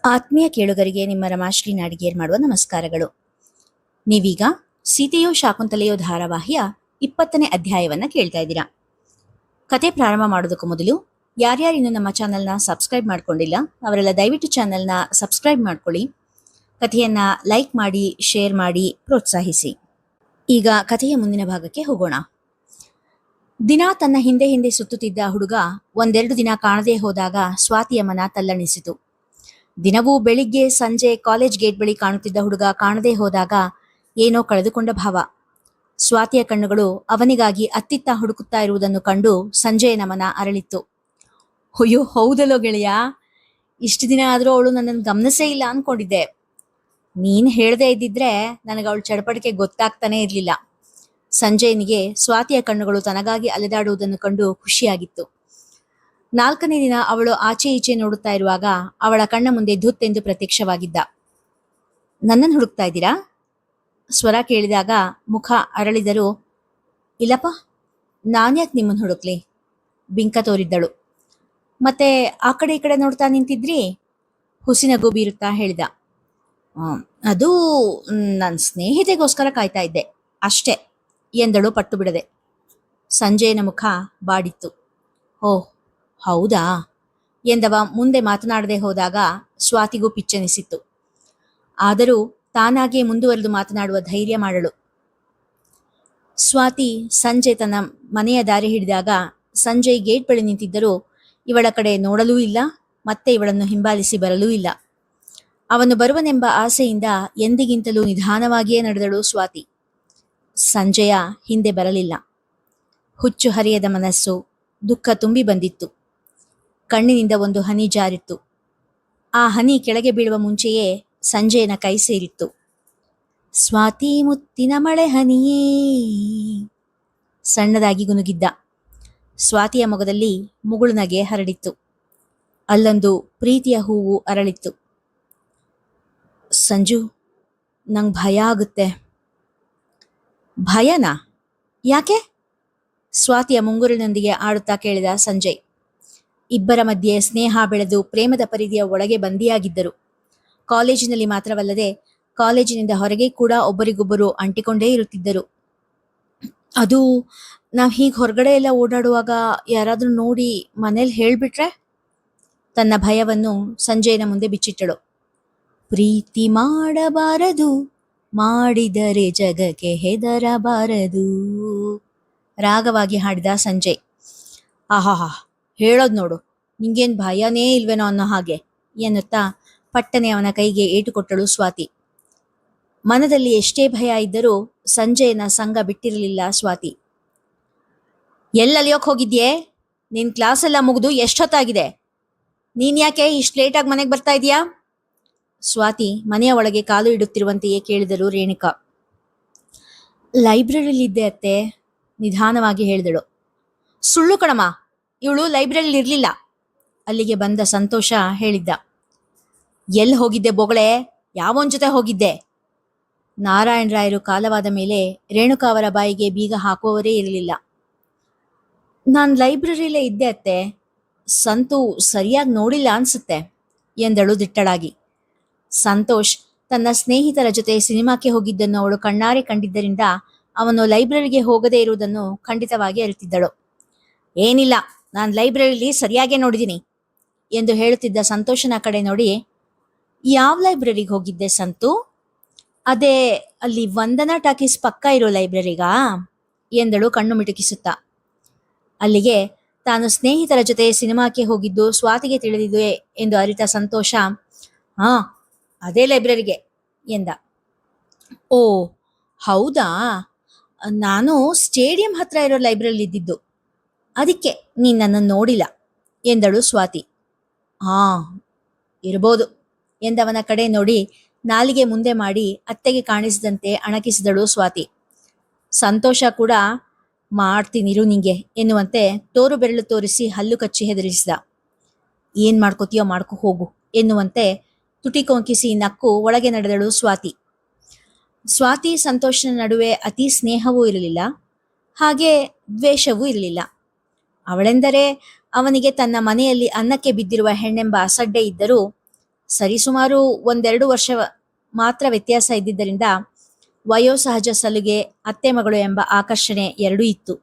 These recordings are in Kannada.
ಆತ್ಮೀಯ ಕೇಳುಗರಿಗೆ ನಿಮ್ಮ ರಮಾಶ್ರೀ ನಾಡಿಗೇರ್ ಮಾಡುವ ನಮಸ್ಕಾರಗಳು. ನೀವೀಗ ಸೀತೆಯೋ ಶಾಕುಂತಲೆಯೋ ಧಾರಾವಾಹಿಯ 20ನೇ ಅಧ್ಯಾಯವನ್ನ ಕೇಳ್ತಾ ಇದ್ದೀರಾ. ಕತೆ ಪ್ರಾರಂಭ ಮಾಡೋದಕ್ಕೂ ಮೊದಲು ಯಾರ್ಯಾರು ಇನ್ನು ನಮ್ಮ ಚಾನಲ್ನ ಸಬ್ಸ್ಕ್ರೈಬ್ ಮಾಡ್ಕೊಂಡಿಲ್ಲ ಅವರೆಲ್ಲ ದಯವಿಟ್ಟು ಚಾನಲ್ನ ಸಬ್ಸ್ಕ್ರೈಬ್ ಮಾಡ್ಕೊಳ್ಳಿ, ಕಥೆಯನ್ನ ಲೈಕ್ ಮಾಡಿ, ಶೇರ್ ಮಾಡಿ, ಪ್ರೋತ್ಸಾಹಿಸಿ. ಈಗ ಕಥೆಯ ಮುಂದಿನ ಭಾಗಕ್ಕೆ ಹೋಗೋಣ. ದಿನ ತನ್ನ ಹಿಂದೆ ಹಿಂದೆ ಸುತ್ತುತ್ತಿದ್ದ ಹುಡುಗ ಒಂದೆರಡು ದಿನ ಕಾಣದೇ ಹೋದಾಗ ಸ್ವಾತಿಯ ಮನ ತಲ್ಲಣಿಸಿತು. ದಿನವೂ ಬೆಳಿಗ್ಗೆ ಸಂಜೆ ಕಾಲೇಜ್ ಗೇಟ್ ಬಳಿ ಕಾಣುತ್ತಿದ್ದ ಹುಡುಗ ಕಾಣದೇ ಹೋದಾಗ ಏನೋ ಕಳೆದುಕೊಂಡ ಭಾವ. ಸ್ವಾತಿಯ ಕಣ್ಣುಗಳು ಅವನಿಗಾಗಿ ಅತ್ತಿತ್ತ ಹುಡುಕುತ್ತಾ ಇರುವುದನ್ನು ಕಂಡು ಸಂಜೆಯ ಮನ ಅರಳಿತ್ತು. ಅಯ್ಯೋ ಹೌದಲ್ಲೋ ಗೆಳೆಯ, ಇಷ್ಟು ದಿನ ಆದರೂ ಅವಳು ನನ್ನನ್ನು ಗಮನಿಸೇ ಇಲ್ಲ ಅನ್ಕೊಂಡಿದ್ದೆ. ನೀನ್ ಹೇಳದೇ ಇದ್ದಿದ್ರೆ ನನಗೆ ಅವಳು ಚಡಪಡಿಕೆ ಗೊತ್ತಾಗ್ತಾನೆ ಇರಲಿಲ್ಲ. ಸಂಜಯನಿಗೆ ಸ್ವಾತಿಯ ಕಣ್ಣುಗಳು ತನಗಾಗಿ ಅಲೆದಾಡುವುದನ್ನು ಕಂಡು ಖುಷಿಯಾಗಿತ್ತು. 4ನೇ ದಿನ ಅವಳು ಆಚೆ ಈಚೆ ನೋಡುತ್ತಾ ಇರುವಾಗ ಅವಳ ಕಣ್ಣ ಮುಂದೆ ಧುತ್ತೆಂದು ಪ್ರತ್ಯಕ್ಷವಾಗಿದ್ದ. ನನ್ನನ್ನು ಹುಡುಕ್ತಾ ಇದ್ದೀರಾ? ಸ್ವರ ಕೇಳಿದಾಗ ಮುಖ ಅರಳಿದರೂ, ಇಲ್ಲಪ್ಪ, ನಾನ್ಯಾಕೆ ನಿಮ್ಮನ್ನು ಹುಡುಕ್ಲಿ, ಬಿಂಕ ತೋರಿದ್ದಳು. ಮತ್ತೆ ಆ ಕಡೆ ಈ ಕಡೆ ನೋಡ್ತಾ ನಿಂತಿದ್ರಿ? ಹುಸಿನಗು ಬೀರುತ್ತಾ ಹೇಳಿದ. ಅದು ನನ್ನ ಸ್ನೇಹಿತೆಗೋಸ್ಕರ ಕಾಯ್ತಾ ಇದ್ದೆ ಅಷ್ಟೇ ಎಂದಳು ಪಟ್ಟು ಬಿಡದೆ. ಸಂಜಯನ ಮುಖ ಬಾಡಿತ್ತು. ಓಹ್ ಹೌದಾ ಎಂದವ ಮುಂದೆ ಮಾತನಾಡದೆ ಹೋದಾಗ ಸ್ವಾತಿಗೂ ಪಿಚ್ಚನಿಸಿತ್ತು. ಆದರೂ ತಾನಾಗಿಯೇ ಮುಂದುವರೆದು ಮಾತನಾಡುವ ಧೈರ್ಯ ಮಾಡಳು. ಸ್ವಾತಿ ಸಂಜೆ ತನ್ನ ಮನೆಯ ದಾರಿ ಹಿಡಿದಾಗ ಸಂಜಯ್ ಗೇಟ್ ಬಳಿ ನಿಂತಿದ್ದರೂ ಇವಳ ಕಡೆ ನೋಡಲೂ ಇಲ್ಲ, ಮತ್ತೆ ಇವಳನ್ನು ಹಿಂಬಾಲಿಸಿ ಬರಲೂ ಇಲ್ಲ. ಅವನು ಬರುವನೆಂಬ ಆಸೆಯಿಂದ ಎಂದಿಗಿಂತಲೂ ನಿಧಾನವಾಗಿಯೇ ನಡೆದಳು ಸ್ವಾತಿ. ಸಂಜಯ ಹಿಂದೆ ಬರಲಿಲ್ಲ. ಹುಚ್ಚು ಹರಿಯದ ಮನಸ್ಸು, ದುಃಖ ತುಂಬಿ ಬಂದಿತ್ತು. ಕಣ್ಣಿನಿಂದ ಒಂದು ಹನಿ ಜಾರಿತ್ತು. ಆ ಹನಿ ಕೆಳಗೆ ಬೀಳುವ ಮುಂಚೆಯೇ ಸಂಜಯನ ಕೈ ಸೇರಿತ್ತು. ಸ್ವಾತಿ ಮುತ್ತಿನ ಮಳೆ ಹನಿಯೇ ಸಣ್ಣದಾಗಿ ಗುನುಗಿದ್ದ. ಸ್ವಾತಿಯ ಮೊಗದಲ್ಲಿ ಮುಗುಳು ನಗೆ ಹರಡಿತ್ತು. ಅಲ್ಲೊಂದು ಪ್ರೀತಿಯ ಹೂವು ಅರಳಿತ್ತು. ಸಂಜು, ನಂಗೆ ಭಯ ಆಗುತ್ತೆ. ಭಯನಾ? ಯಾಕೆ? ಸ್ವಾತಿಯ ಮುಂಗುರಿನೊಂದಿಗೆ ಆಡುತ್ತಾ ಕೇಳಿದ ಸಂಜಯ್. ಇಬ್ಬರ ಮಧ್ಯೆ ಸ್ನೇಹ ಬೆಳೆದು ಪ್ರೇಮದ ಪರಿಧಿಯ ಒಳಗೆ ಬಂದಿಯಾಗಿದ್ದರು. ಕಾಲೇಜಿನಲ್ಲಿ ಮಾತ್ರವಲ್ಲದೆ ಕಾಲೇಜಿನಿಂದ ಹೊರಗೆ ಕೂಡ ಒಬ್ಬರಿಗೊಬ್ಬರು ಅಂಟಿಕೊಂಡೇ ಇರುತ್ತಿದ್ದರು. ಅದು ನಾವು ಹೀಗೆ ಹೊರಗಡೆ ಎಲ್ಲ ಓಡಾಡುವಾಗ ಯಾರಾದರೂ ನೋಡಿ ಮನೇಲಿ ಹೇಳ್ಬಿಟ್ರೆ? ತನ್ನ ಭಯವನ್ನು ಸಂಜಯನ ಮುಂದೆ ಬಿಚ್ಚಿಟ್ಟಳು. ಪ್ರೀತಿ ಮಾಡಬಾರದು, ಮಾಡಿದರೆ ಜಗಕ್ಕೆ ಹೆದರಬಾರದು, ರಾಗವಾಗಿ ಹಾಡಿದ ಸಂಜಯ್. ಆಹಾಹಾ, ಹೇಳೋದು ನೋಡು, ನಿಂಗೇನು ಭಯನೇ ಇಲ್ವೇನೋ ಅನ್ನೋ ಹಾಗೆ ಎನ್ನುತ್ತಾ ಪಟ್ಟನೆ ಅವನ ಕೈಗೆ ಏಟು ಕೊಟ್ಟಳು ಸ್ವಾತಿ. ಮನದಲ್ಲಿ ಎಷ್ಟೇ ಭಯ ಇದ್ದರೂ ಸಂಜಯನ ಸಂಗ ಬಿಟ್ಟಿರಲಿಲ್ಲ ಸ್ವಾತಿ. ಎಲ್ಲಲಿಯೋಕ್ ಹೋಗಿದ್ಯೆ? ನಿನ್ ಕ್ಲಾಸ್ ಎಲ್ಲ ಮುಗಿದು ಎಷ್ಟೊತ್ತಾಗಿದೆ? ನೀನ್ ಯಾಕೆ ಇಷ್ಟು ಲೇಟಾಗಿ ಮನೆಗೆ ಬರ್ತಾ ಇದೀಯಾ? ಸ್ವಾತಿ ಮನೆಯ ಒಳಗೆ ಕಾಲು ಇಡುತ್ತಿರುವಂತೆಯೇ ಕೇಳಿದಳು ರೇಣುಕಾ. ಲೈಬ್ರರಿಲಿದ್ದೆ ಅತ್ತೆ, ನಿಧಾನವಾಗಿ ಹೇಳಿದಳು. ಸುಳ್ಳು ಕಣಮ್ಮ, ಇವಳು ಲೈಬ್ರರಿಲಿ ಇರಲಿಲ್ಲ. ಅಲ್ಲಿಗೆ ಬಂದ ಸಂತೋಷ ಹೇಳಿದ್ದ. ಎಲ್ಲಿ ಹೋಗಿದ್ದೆ ಬೊಗಳೆ? ಯಾವೊಂದ್ ಜೊತೆ ಹೋಗಿದ್ದೆ? ನಾರಾಯಣ ರಾಯರು ಕಾಲವಾದ ಮೇಲೆ ರೇಣುಕಾ ಅವರ ಬಾಯಿಗೆ ಬೀಗ ಹಾಕುವವರೇ ಇರಲಿಲ್ಲ. ನಾನು ಲೈಬ್ರರಿಲೇ ಇದ್ದೆ ಅತ್ತೆ, ಸಂತು ಸರಿಯಾಗಿ ನೋಡಿಲ್ಲ ಅನ್ಸುತ್ತೆ ಎಂದಳು ದಿಟ್ಟಳಾಗಿ. ಸಂತೋಷ್ ತನ್ನ ಸ್ನೇಹಿತರ ಜೊತೆ ಸಿನಿಮಾಕ್ಕೆ ಹೋಗಿದ್ದನ್ನು ಅವಳು ಕಣ್ಣಾರೆ ಕಂಡಿದ್ದರಿಂದ ಅವನು ಲೈಬ್ರರಿಗೆ ಹೋಗದೇ ಇರುವುದನ್ನು ಖಂಡಿತವಾಗಿ ಅರಿತಿದ್ದಳು. ಏನಿಲ್ಲ, ನಾನು ಲೈಬ್ರರಿಲಿ ಸರಿಯಾಗೇ ನೋಡಿದ್ದೀನಿ ಎಂದು ಹೇಳುತ್ತಿದ್ದ ಸಂತೋಷನ ಕಡೆ ನೋಡಿ, ಯಾವ ಲೈಬ್ರರಿಗೆ ಹೋಗಿದ್ದೆ ಸಂತು? ಅದೇ ಅಲ್ಲಿ ವಂದನಾ ಟಾಕೀಸ್ ಪಕ್ಕ ಇರೋ ಲೈಬ್ರರಿಗಾ ಎಂದಳು ಕಣ್ಣು ಮಿಟುಕಿಸುತ್ತಾ. ಅಲ್ಲಿಗೆ ತಾನು ಸ್ನೇಹಿತರ ಜೊತೆ ಸಿನಿಮಾಕ್ಕೆ ಹೋಗಿದ್ದು ಸ್ವಾತಿಗೆ ತಿಳಿದಿದೆ ಎಂದು ಅರಿತ ಸಂತೋಷ, ಹಾ ಅದೇ ಲೈಬ್ರರಿಗೆ ಎಂದ. ಓ ಹೌದಾ, ನಾನು ಸ್ಟೇಡಿಯಂ ಹತ್ರ ಇರೋ ಲೈಬ್ರರಿಲಿ ಇದ್ದಿದ್ದು, ಅದಕ್ಕೆ ನೀನು ನನ್ನನ್ನು ನೋಡಿಲ್ಲ ಎಂದಳು ಸ್ವಾತಿ. ಹಾ ಇರ್ಬೋದು ಎಂದವನ ಕಡೆ ನೋಡಿ ನಾಲಿಗೆ ಮುಂದೆ ಮಾಡಿ ಅತ್ತೆಗೆ ಕಾಣಿಸಿದಂತೆ ಅಣಕಿಸಿದಳು ಸ್ವಾತಿ. ಸಂತೋಷ ಕೂಡ ಮಾಡ್ತೀನಿರು ನಿಂಗೆ ಎನ್ನುವಂತೆ ತೋರು ಬೆರಳು ತೋರಿಸಿ ಹಲ್ಲು ಕಚ್ಚಿ ಹೆದರಿಸಿದ. ಏನ್ ಮಾಡ್ಕೋತೀಯೋ ಮಾಡ್ಕೊ ಹೋಗು ಎನ್ನುವಂತೆ ತುಟಿ ಕೊಂಕಿಸಿ ನಕ್ಕು ಒಳಗೆ ನಡೆದಳು ಸ್ವಾತಿ. ಸ್ವಾತಿ ಸಂತೋಷನ ನಡುವೆ ಅತಿ ಸ್ನೇಹವೂ ಇರಲಿಲ್ಲ, ಹಾಗೆ ದ್ವೇಷವೂ ಇರಲಿಲ್ಲ. ಅವಳೆಂದರೆ ಅವನಿಗೆ ತನ್ನ ಮನೆಯಲ್ಲಿ ಅನ್ನಕ್ಕೆ ಬಿದ್ದಿರುವ ಹೆಣ್ಣೆಂಬ ಅಸಡ್ಡೆ ಇದ್ದರೂ ಸರಿಸುಮಾರು 1-2 ವರ್ಷ ಮಾತ್ರ ವ್ಯತ್ಯಾಸ ಇದ್ದಿದ್ದರಿಂದ ವಯೋಸಹಜ ಸಲುಗೆ ಅತ್ತೆ ಮಗಳು ಎಂಬ ಆಕರ್ಷಣೆ ಎರಡೂ ಇತ್ತು.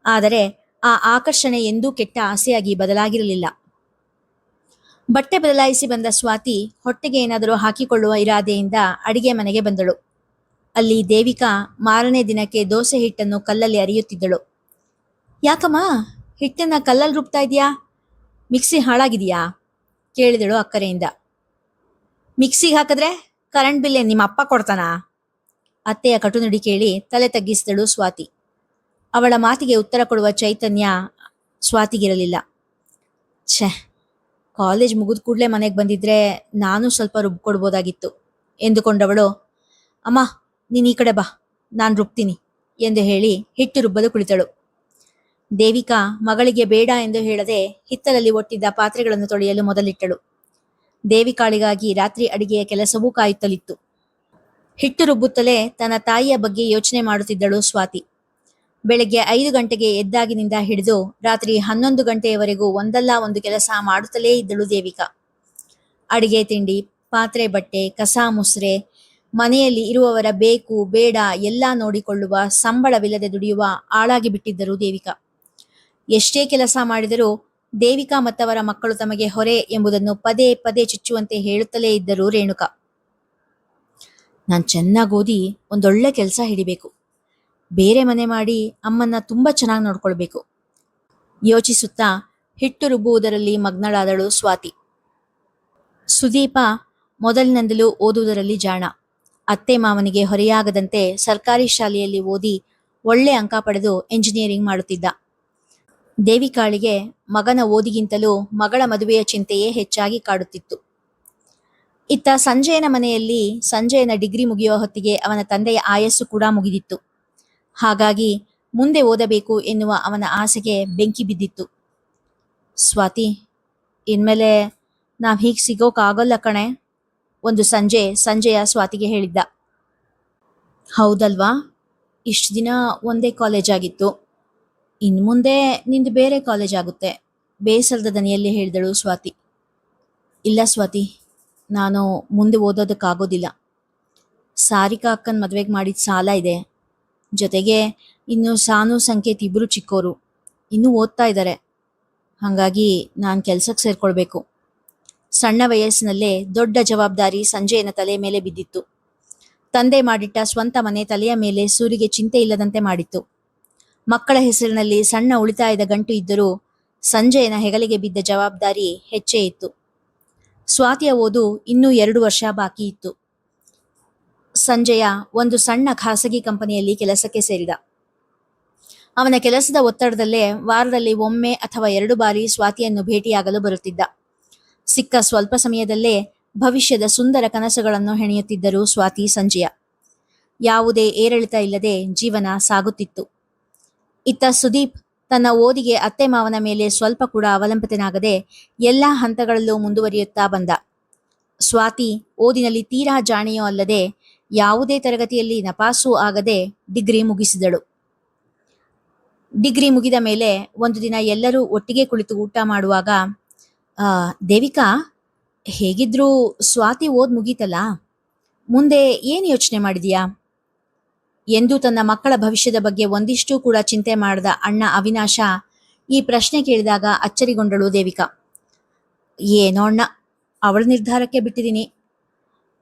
ಆದರೆ ಆ ಆಕರ್ಷಣೆ ಎಂದೂ ಕೆಟ್ಟ ಆಸೆಯಾಗಿ ಬದಲಾಗಿರಲಿಲ್ಲ. ಬಟ್ಟೆ ಬದಲಾಯಿಸಿ ಬಂದ ಸ್ವಾತಿ ಹೊಟ್ಟೆಗೆ ಏನಾದರೂ ಹಾಕಿಕೊಳ್ಳುವ ಇರಾದೆಯಿಂದ ಅಡಿಗೆ ಮನೆಗೆ ಬಂದಳು. ಅಲ್ಲಿ ದೇವಿಕಾ ಮಾರನೇ ದಿನಕ್ಕೆ ದೋಸೆ ಹಿಟ್ಟನ್ನು ಕಲ್ಲಲ್ಲಿ ಅರಿಯುತ್ತಿದ್ದಳು. ಯಾಕಮ್ಮ, ಹಿಟ್ಟನ್ನ ಕಲ್ಲಲ್ಲಿ ರುಬ್ತಾ ಇದೆಯಾ? ಮಿಕ್ಸಿ ಹಾಳಾಗಿದೆಯಾ? ಕೇಳಿದಳು ಅಕ್ಕರೆಯಿಂದ. ಮಿಕ್ಸಿಗೆ ಹಾಕಿದ್ರೆ ಕರೆಂಟ್ ಬಿಲ್ ನಿಮ್ಮ ಅಪ್ಪ ಕೊಡ್ತಾನಾ? ಅತ್ತೆಯ ಕಟುನುಡಿ ಕೇಳಿ ತಲೆ ತಗ್ಗಿಸಿದಳು ಸ್ವಾತಿ. ಅವಳ ಮಾತಿಗೆ ಉತ್ತರ ಕೊಡುವ ಚೈತನ್ಯ ಸ್ವಾತಿಗಿರಲಿಲ್ಲ. ಛೆ, ಕಾಲೇಜ್ ಮುಗಿದ ಕೂಡಲೇ ಮನೆಗೆ ಬಂದಿದ್ರೆ ನಾನು ಸ್ವಲ್ಪ ರುಬ್ಕೊಡ್ಬೋದಾಗಿತ್ತು ಎಂದುಕೊಂಡವಳು, ಅಮ್ಮ ನೀನು ಈ ಕಡೆ ಬಾ, ನಾನು ರುಬ್ತೀನಿ ಎಂದು ಹೇಳಿ ಹಿಟ್ಟು ರುಬ್ಬಲು ಕುಳಿತಳು. ದೇವಿಕಾ ಮಗಳಿಗೆ ಬೇಡ ಎಂದು ಹೇಳದೆ ಹಿತ್ತಲಲ್ಲಿ ಒಟ್ಟಿದ್ದ ಪಾತ್ರೆಗಳನ್ನು ತೊಳೆಯಲು ಮೊದಲಿಟ್ಟಳು. ದೇವಿಕಾಳಿಗಾಗಿ ರಾತ್ರಿ ಅಡಿಗೆಯ ಕೆಲಸವೂ ಕಾಯುತ್ತಲಿತ್ತು. ಹಿಟ್ಟು ರುಬ್ಬುತ್ತಲೇ ತನ್ನ ತಾಯಿಯ ಬಗ್ಗೆ ಯೋಚನೆ ಮಾಡುತ್ತಿದ್ದಳು ಸ್ವಾತಿ. ಬೆಳಗ್ಗೆ 5 ಗಂಟೆಗೆ ಎದ್ದಾಗಿನಿಂದ ಹಿಡಿದು ರಾತ್ರಿ 11 ಗಂಟೆಯವರೆಗೂ ಒಂದಲ್ಲ ಒಂದು ಕೆಲಸ ಮಾಡುತ್ತಲೇ ಇದ್ದಳು ದೇವಿಕಾ. ಅಡಿಗೆ ತಿಂಡಿ, ಪಾತ್ರೆ ಬಟ್ಟೆ, ಕಸ ಮುಸ್ರೆ, ಮನೆಯಲ್ಲಿ ಇರುವವರ ಬೇಕು ಬೇಡ ಎಲ್ಲ ನೋಡಿಕೊಳ್ಳುವ, ಸಂಬಳವಿಲ್ಲದೆ ದುಡಿಯುವ ಆಳಾಗಿ ಬಿಟ್ಟಿದ್ದರು ದೇವಿಕಾ. ಎಷ್ಟೇ ಕೆಲಸ ಮಾಡಿದರೂ ದೇವಿಕಾ ಮತ್ತವರ ಮಕ್ಕಳು ತಮಗೆ ಹೊರೆ ಎಂಬುದನ್ನು ಪದೇ ಪದೇ ಚುಚ್ಚುವಂತೆ ಹೇಳುತ್ತಲೇ ಇದ್ದರು ರೇಣುಕಾ. ನಾನು ಚೆನ್ನಾಗಿ ಓದಿ ಒಂದೊಳ್ಳೆ ಕೆಲಸ ಹಿಡಿಬೇಕು, ಬೇರೆ ಮನೆ ಮಾಡಿ ಅಮ್ಮನ್ನ ತುಂಬ ಚೆನ್ನಾಗಿ ನೋಡ್ಕೊಳ್ಬೇಕು ಯೋಚಿಸುತ್ತಾ ಹಿಟ್ಟು ರುಬ್ಬುವುದರಲ್ಲಿ ಮಗ್ನಳಾದಳು ಸ್ವಾತಿ. ಸುದೀಪ ಮೊದಲಿನಿಂದಲೂ ಓದುವುದರಲ್ಲಿ ಜಾಣ. ಅತ್ತೆ ಮಾವನಿಗೆ ಹೊರೆಯಾಗದಂತೆ ಸರ್ಕಾರಿ ಶಾಲೆಯಲ್ಲಿ ಓದಿ ಒಳ್ಳೆ ಅಂಕ ಪಡೆದು ಎಂಜಿನಿಯರಿಂಗ್ ಮಾಡುತ್ತಿದ್ದ. ದೇವಿಕಾಳಿಗೆ ಮಗನ ಓದಿಗಿಂತಲೂ ಮಗಳ ಮದುವೆಯ ಚಿಂತೆಯೇ ಹೆಚ್ಚಾಗಿ ಕಾಡುತ್ತಿತ್ತು. ಇತ್ತ ಸಂಜಯನ ಮನೆಯಲ್ಲಿ ಸಂಜಯನ ಡಿಗ್ರಿ ಮುಗಿಯುವ ಹೊತ್ತಿಗೆ ಅವನ ತಂದೆಯ ಆಯಸ್ಸು ಕೂಡ ಮುಗಿದಿತ್ತು. ಹಾಗಾಗಿ ಮುಂದೆ ಓದಬೇಕು ಎನ್ನುವ ಅವನ ಆಸೆಗೆ ಬೆಂಕಿ ಬಿದ್ದಿತ್ತು. ಸ್ವಾತಿ, ಇನ್ಮೇಲೆ ನಾವು ಹೀಗೆ ಸಿಗೋಕ್ಕಾಗಲ್ಲ ಕಣೆ, ಒಂದು ಸಂಜಯ ಸ್ವಾತಿಗೆ ಹೇಳಿದ್ದ. ಹೌದಲ್ವಾ, ಇಷ್ಟು ದಿನ ಒಂದೇ ಕಾಲೇಜ್ ಆಗಿತ್ತು, ಇನ್ನು ಮುಂದೆ ನಿಂದು ಬೇರೆ ಕಾಲೇಜ್ ಆಗುತ್ತೆ, ಬೇಸರದ ದನಿಯಲ್ಲಿ ಹೇಳಿದಳು ಸ್ವಾತಿ. ಇಲ್ಲ ಸ್ವಾತಿ, ನಾನು ಮುಂದೆ ಓದೋದಕ್ಕಾಗೋದಿಲ್ಲ. ಸಾರಿಕಾ ಅಕ್ಕನ ಮದುವೆಗೆ ಮಾಡಿದ ಸಾಲ ಇದೆ, ಜೊತೆಗೆ ಇನ್ನು ಸಾನು ಸಂಕೇತ್ ಇಬ್ಬರು ಚಿಕ್ಕೋರು, ಇನ್ನೂ ಓದ್ತಾ ಇದ್ದಾರೆ. ಹಾಗಾಗಿ ನಾನು ಕೆಲಸಕ್ಕೆ ಸೇರ್ಕೊಳ್ಬೇಕು. ಸಣ್ಣ ವಯಸ್ಸಿನಲ್ಲೇ ದೊಡ್ಡ ಜವಾಬ್ದಾರಿ ಸಂಜಯನ ತಲೆ ಮೇಲೆ ಬಿದ್ದಿತ್ತು. ತಂದೆ ಮಾಡಿಟ್ಟ ಸ್ವಂತ ಮನೆ ತಲೆಯ ಮೇಲೆ ಸೂರಿಗೆ ಚಿಂತೆ ಇಲ್ಲದಂತೆ ಮಾಡಿತ್ತು. ಮಕ್ಕಳ ಹೆಸರಿನಲ್ಲಿ ಸಣ್ಣ ಉಳಿತಾಯದ ಗಂಟು ಇದ್ದರೂ ಸಂಜಯನ ಹೆಗಲಿಗೆ ಬಿದ್ದ ಜವಾಬ್ದಾರಿ ಹೆಚ್ಚೇ ಇತ್ತು. ಸ್ವಾತಿಯ ಓದು ಇನ್ನೂ 2 ವರ್ಷ ಬಾಕಿ ಇತ್ತು. ಸಂಜಯ ಒಂದು ಸಣ್ಣ ಖಾಸಗಿ ಕಂಪನಿಯಲ್ಲಿ ಕೆಲಸಕ್ಕೆ ಸೇರಿದ. ಅವನ ಕೆಲಸದ ಒತ್ತಡದಲ್ಲೇ ವಾರದಲ್ಲಿ ಒಮ್ಮೆ ಅಥವಾ 2 ಬಾರಿ ಸ್ವಾತಿಯನ್ನು ಭೇಟಿಯಾಗಲು ಬರುತ್ತಿದ್ದ. ಸಿಕ್ಕ ಸ್ವಲ್ಪ ಸಮಯದಲ್ಲೇ ಭವಿಷ್ಯದ ಸುಂದರ ಕನಸುಗಳನ್ನು ಹೆಣೆಯುತ್ತಿದ್ದರು ಸ್ವಾತಿ ಸಂಜಯ. ಯಾವುದೇ ಏರಿಳಿತ ಇಲ್ಲದೆ ಜೀವನ ಸಾಗುತ್ತಿತ್ತು. ಇತ್ತ ಸುದೀಪ್ ತನ್ನ ಓದಿಗೆ ಅತ್ತೆ ಮಾವನ ಮೇಲೆ ಸ್ವಲ್ಪ ಕೂಡ ಅವಲಂಬಿತನಾಗದೆ ಎಲ್ಲ ಹಂತಗಳಲ್ಲೂ ಮುಂದುವರಿಯುತ್ತಾ ಬಂದ. ಸ್ವಾತಿ ಓದಿನಲ್ಲಿ ತೀರಾ ಜಾಣೆಯೂ ಅಲ್ಲದೆ ಯಾವುದೇ ತರಗತಿಯಲ್ಲಿ ನಪಾಸೂ ಆಗದೆ ಡಿಗ್ರಿ ಮುಗಿಸಿದಳು. ಡಿಗ್ರಿ ಮುಗಿದ ಮೇಲೆ ಒಂದು ದಿನ ಎಲ್ಲರೂ ಒಟ್ಟಿಗೆ ಕುಳಿತು ಊಟ ಮಾಡುವಾಗ, ದೇವಿಕಾ, ಹೇಗಿದ್ರೂ ಸ್ವಾತಿ ಓದ್ ಮುಗೀತಲ್ಲ, ಮುಂದೆ ಏನು ಯೋಚನೆ ಮಾಡಿದೀಯಾ ಎಂದು ತನ್ನ ಮಕ್ಕಳ ಭವಿಷ್ಯದ ಬಗ್ಗೆ ಒಂದಿಷ್ಟೂ ಕೂಡ ಚಿಂತೆ ಮಾಡದ ಅಣ್ಣ ಅವಿನಾಶ ಈ ಪ್ರಶ್ನೆ ಕೇಳಿದಾಗ ಅಚ್ಚರಿಗೊಂಡಳು ದೇವಿಕಾ. ಏನೋ ಅಣ್ಣ, ಅವಳ ನಿರ್ಧಾರಕ್ಕೆ ಬಿಟ್ಟಿದ್ದೀನಿ.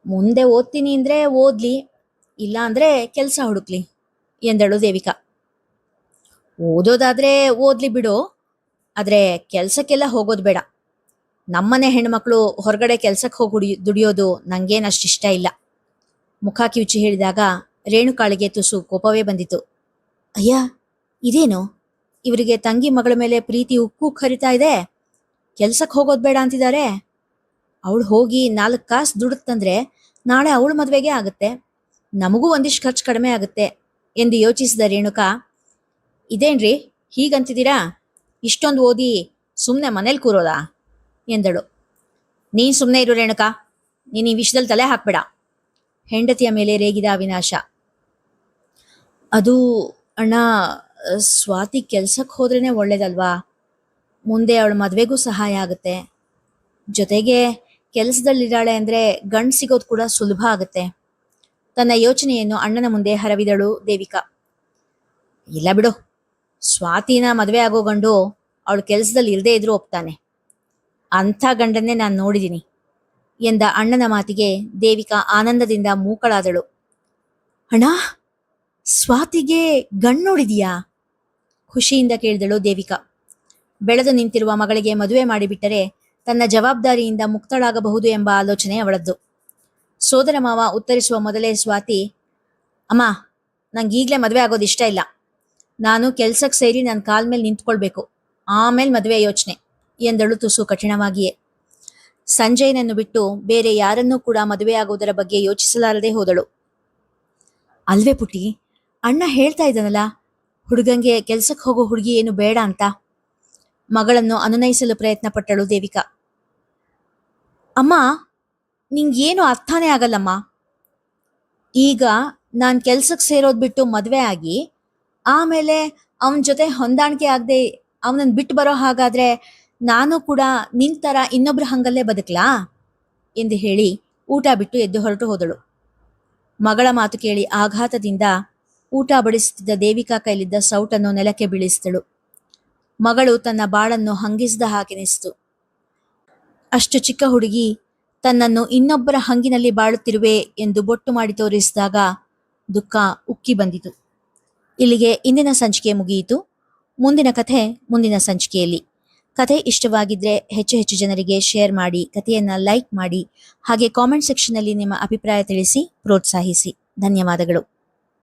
ಮುಂದೆ ಓದ್ತೀನಿ ಅಂದರೆ ಓದ್ಲಿ, ಇಲ್ಲ ಅಂದರೆ ಕೆಲಸ ಹುಡುಕ್ಲಿ ಎಂದಳು ದೇವಿಕಾ. ಓದೋದಾದ್ರೆ ಓದ್ಲಿ ಬಿಡು, ಆದರೆ ಕೆಲಸಕ್ಕೆಲ್ಲ ಹೋಗೋದು ಬೇಡ. ನಮ್ಮನೆ ಹೆಣ್ಮಕ್ಳು ಹೊರಗಡೆ ಕೆಲಸಕ್ಕೆ ಹೋಗಿ ದುಡಿಯೋದು ನಂಗೇನಷ್ಟು ಇಷ್ಟ ಇಲ್ಲ. ಮುಖ ಕಿವುಚಿ ಹೇಳಿದಾಗ ರೇಣುಕಾಳಿಗೆ ತುಸು ಕೋಪವೇ ಬಂದಿತು. ಅಯ್ಯ, ಇದೇನು ಇವರಿಗೆ ತಂಗಿ ಮಗಳ ಮೇಲೆ ಪ್ರೀತಿ ಉಕ್ಕು ಹರಿತಾ ಇದೆ, ಕೆಲ್ಸಕ್ಕೆ ಹೋಗೋದು ಬೇಡ ಅಂತಿದ್ದಾರೆ. ಅವಳು ಹೋಗಿ 4 ಕಾಸು ದುಡುತ್ತಂದ್ರೆ ನಾಳೆ ಅವಳ ಮದುವೆಗೆ ಆಗುತ್ತೆ, ನಮಗೂ ಒಂದಿಷ್ಟು ಖರ್ಚು ಕಡಿಮೆ ಆಗುತ್ತೆ ಎಂದು ಯೋಚಿಸಿದ ರೇಣುಕಾ, ಇದೇನ್ರಿ ಹೀಗಂತಿದ್ದೀರಾ, ಇಷ್ಟೊಂದು ಓದಿ ಸುಮ್ಮನೆ ಮನೇಲಿ ಕೂರೋದಾ ಎಂದಳು. ನೀನು ಸುಮ್ಮನೆ ಇರು ರೇಣುಕಾ, ನೀನು ಈ ವಿಷಯದಲ್ಲಿ ತಲೆ ಹಾಕ್ಬೇಡ, ಹೆಂಡತಿಯ ಮೇಲೆ ರೇಗಿದ ಅವಿನಾಶ. ಅದು ಅಣ್ಣ, ಸ್ವಾತಿ ಕೆಲ್ಸಕ್ಕೆ ಹೋದ್ರೇ ಒಳ್ಳೇದಲ್ವಾ, ಮುಂದೆ ಅವಳ ಮದುವೆಗೂ ಸಹಾಯ ಆಗುತ್ತೆ, ಜೊತೆಗೆ ಕೆಲಸದಲ್ಲಿದ್ದಾಳೆ ಅಂದರೆ ಗಂಡು ಸಿಗೋದು ಕೂಡ ಸುಲಭ ಆಗುತ್ತೆ. ತನ್ನ ಯೋಚನೆಯನ್ನು ಅಣ್ಣನ ಮುಂದೆ ಹರವಿದಳು ದೇವಿಕಾ. ಇಲ್ಲ ಬಿಡು, ಸ್ವಾತಿನ ಮದುವೆ ಆಗೋ ಗಂಡು ಅವಳು ಕೆಲಸದಲ್ಲಿ ಇರದೇ ಇದ್ರೂ ಒಪ್ತಾನೆ. ಅಂಥ ಗಂಡನ್ನೇ ನಾನು ನೋಡಿದ್ದೀನಿ ಎಂದ ಅಣ್ಣನ ಮಾತಿಗೆ ದೇವಿಕಾ ಆನಂದದಿಂದ ಮೂಕಳಾದಳು. ಅಣ್ಣ, ಸ್ವಾತಿಗೆ ಗಂಡು ನೋಡಿದೀಯಾ? ಖುಷಿಯಿಂದ ಕೇಳಿದಳು ದೇವಿಕಾ. ಬೆಳೆದು ನಿಂತಿರುವ ಮಗಳಿಗೆ ಮದುವೆ ಮಾಡಿಬಿಟ್ಟರೆ ತನ್ನ ಜವಾಬ್ದಾರಿಯಿಂದ ಮುಕ್ತಳಾಗಬಹುದು ಎಂಬ ಆಲೋಚನೆ ಅವಳದ್ದು. ಸೋದರ ಮಾವ ಉತ್ತರಿಸುವ ಮೊದಲೇ ಸ್ವಾತಿ, ಅಮ್ಮ, ನಂಗೆ ಈಗಲೇ ಮದುವೆ ಆಗೋದು ಇಷ್ಟ ಇಲ್ಲ. ನಾನು ಕೆಲ್ಸಕ್ಕೆ ಸೇರಿ ನನ್ನ ಕಾಲ ಮೇಲೆ ನಿಂತ್ಕೊಳ್ಬೇಕು, ಆಮೇಲೆ ಮದುವೆ ಯೋಚನೆ ಎಂದಳು ತುಸು ಕಠಿಣವಾಗಿಯೇ. ಸಂಜಯನನ್ನು ಬಿಟ್ಟು ಬೇರೆ ಯಾರನ್ನೂ ಕೂಡ ಮದುವೆಯಾಗುವುದರ ಬಗ್ಗೆ ಯೋಚಿಸಲಾರದೆ ಹೋದಳು. ಅಲ್ವೇ ಪುಟಿ, ಅಣ್ಣ ಹೇಳ್ತಾ ಇದ್ದಾನಲ್ಲ, ಹುಡುಗಂಗೆ ಕೆಲ್ಸಕ್ಕೆ ಹೋಗೋ ಹುಡುಗಿ ಏನು ಬೇಡ ಅಂತ. ಮಗಳನ್ನು ಅನುನಯಿಸಲು ಪ್ರಯತ್ನ ಪಟ್ಟಳು ದೇವಿಕಾ. ಅಮ್ಮ, ನಿಂಗೇನು ಅರ್ಥನೇ ಆಗಲ್ಲಮ್ಮ. ಈಗ ನಾನು ಕೆಲ್ಸಕ್ಕೆ ಸೇರೋದು ಬಿಟ್ಟು ಮದುವೆ ಆಗಿ ಆಮೇಲೆ ಅವನ ಜೊತೆ ಹೊಂದಾಣಿಕೆ ಆಗದೆ ಅವನನ್ನು ಬಿಟ್ಟು ಬರೋ ಹಾಗಾದ್ರೆ ನಾನು ಕೂಡ ನಿನ್ ಥರ ಇನ್ನೊಬ್ರ ಹಂಗಲ್ಲೇ ಬದುಕಲಾ ಎಂದು ಹೇಳಿ ಊಟ ಬಿಟ್ಟು ಎದ್ದು ಹೊರಟು ಹೋದಳು. ಮಗಳ ಮಾತು ಕೇಳಿ ಆಘಾತದಿಂದ ಊಟ ಬಡಿಸುತ್ತಿದ್ದ ದೇವಿಕಾ ಕೈಲಿದ್ದ ಸೌಟನ್ನು ನೆಲಕ್ಕೆ ಬೀಳಿಸಿದಳು. ಮಗಳು ತನ್ನ ಬಾಳನ್ನು ಹಂಗಿಸಿದ ಹಾಗೆನಿಸಿತು. ಅಷ್ಟು ಚಿಕ್ಕ ಹುಡುಗಿ ತನ್ನನ್ನು ಇನ್ನೊಬ್ಬರ ಹಂಗಿನಲ್ಲಿ ಬಾಳುತ್ತಿರುವೆ ಎಂದು ಬೊಟ್ಟು ಮಾಡಿ ತೋರಿಸಿದಾಗ ದುಃಖ ಉಕ್ಕಿ ಬಂದಿತು. ಇಲ್ಲಿಗೆ ಇಂದಿನ ಸಂಚಿಕೆ ಮುಗಿಯಿತು. ಮುಂದಿನ ಕಥೆ ಮುಂದಿನ ಸಂಚಿಕೆಯಲ್ಲಿ. ಕಥೆ ಇಷ್ಟವಾಗಿದ್ದರೆ ಹೆಚ್ಚು ಜನರಿಗೆ ಶೇರ್ ಮಾಡಿ, ಕಥೆಯನ್ನು ಲೈಕ್ ಮಾಡಿ, ಹಾಗೆ ಕಾಮೆಂಟ್ ಸೆಕ್ಷನ್ನಲ್ಲಿ ನಿಮ್ಮ ಅಭಿಪ್ರಾಯ ತಿಳಿಸಿ ಪ್ರೋತ್ಸಾಹಿಸಿ. ಧನ್ಯವಾದಗಳು.